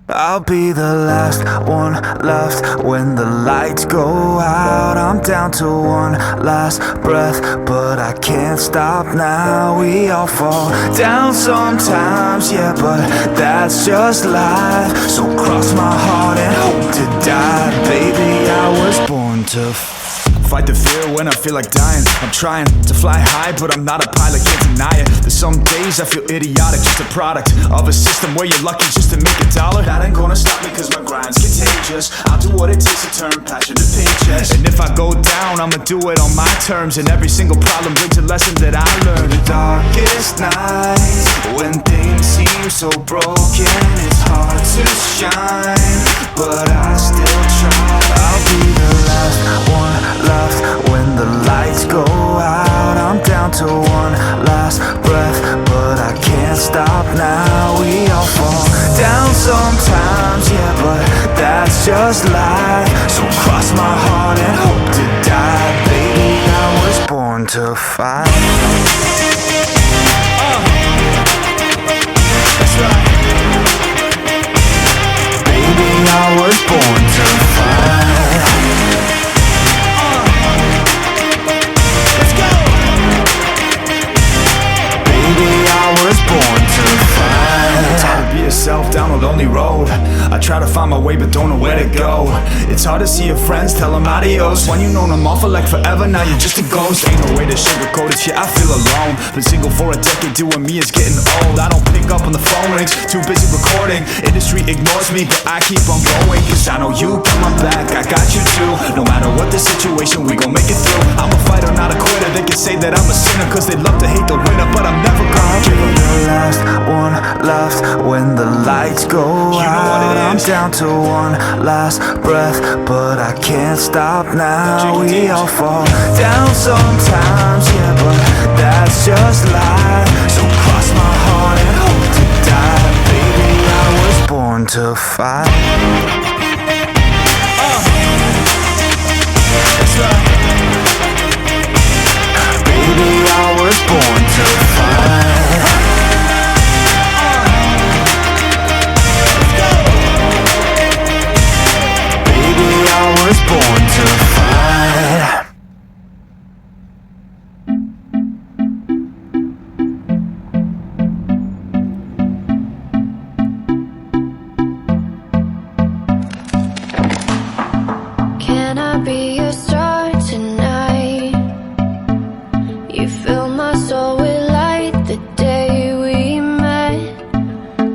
I'll be the last one left when the lights go out. I'm down to one last breath, but I can't stop now. We all fall down sometimes, yeah, but that's just life. So cross my heart and hope to die. Baby, I was born to fight the fear when I feel like dying. I'm trying to fly high, but I'm not a pilot, can't deny it. There's some days I feel idiotic, just a product of a system where you're lucky just to make $1. That ain't gonna stop me cause my grind's contagious. I'll do what it takes to turn passion to paychecks. And if I go down, I'ma do it on my terms. And every single problem brings a lesson that I learned. The darkest nights, when things seem so broken, it's hard to shine, but I still try. I'll be the last one left when the lights go out. I'm down to one last breath, but I can't stop now. We all fall down sometimes, yeah, but that's just life. So cross my heart and hope to die. Baby, I was born to fight. That's right. Baby, I was born to fight. Born to fight. It's hard to be yourself down a lonely road. I try to find my way but don't know where to go. It's hard to see your friends, tell them adios. When you know them all for like forever, now you're just a ghost. Ain't no way to sugarcoat it, yeah, I feel alone. Been single for a decade, doing me is getting old. I don't pick up on the phone rings, too busy recording. Industry ignores me, but I keep on going. Cause I know you got my back, I got you too. No matter what the situation, we gon' make it through. I'm a fighter, not a quitter. They can say that I'm a sinner cause they love to hate the winner, but I'm never gonna give up. The last one left when the lights go out. I'm down to one last breath, but I can't stop now. We all fall down sometimes, yeah, but that's just life. So cross my heart and hope to die. Baby, I was born to fight. That's right. Baby, I was born to fight. I was born to fight. Can I be your star tonight? You fill my soul with light the day we met.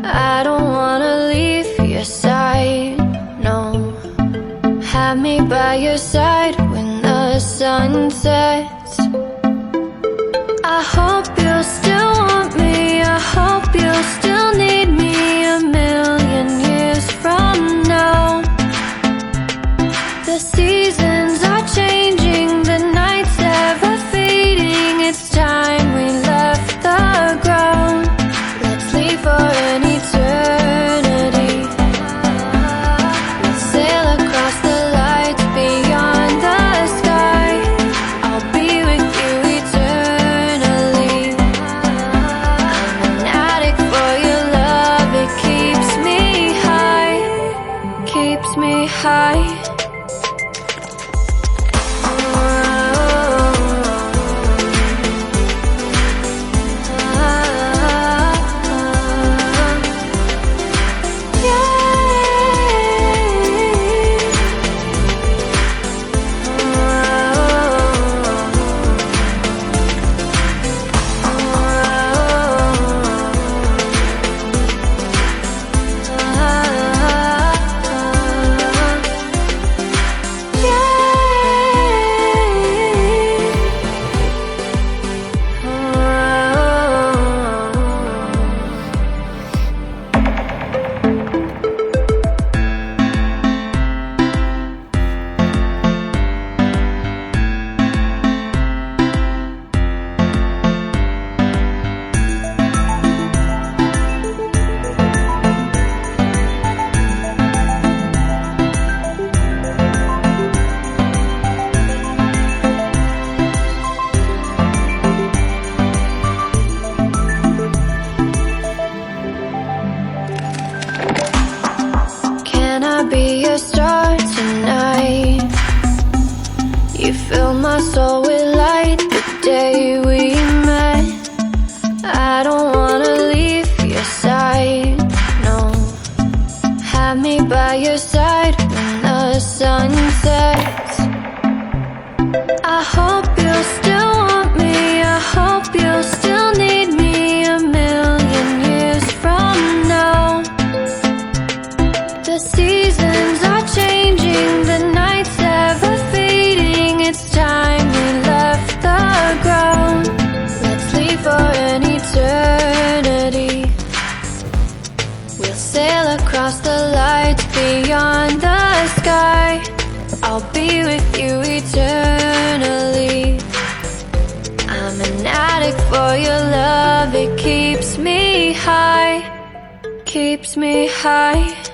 I don't wanna leave your side, no. Have me by your side when the sun sets. I hope you'll still want me. I hope you'll still need me 1,000,000 years from now. The seasons are changing, the nights ever fading. It's time we left the ground. Let's leave for an eternity. Let's sail across the lights beyond the sky. I'll be my soul with light the day we met. I don't wanna leave your side, no. Have me by your side when the sun sets. I hope you'll still want me, I hope you'll still need me a million years from now. The seasons are changing, the nights ever fading. It's time we left the ground. Let's leave for an eternity. We'll sail across the lights beyond the sky. I'll be with you eternally. I'm an addict for your love, it keeps me high, keeps me high.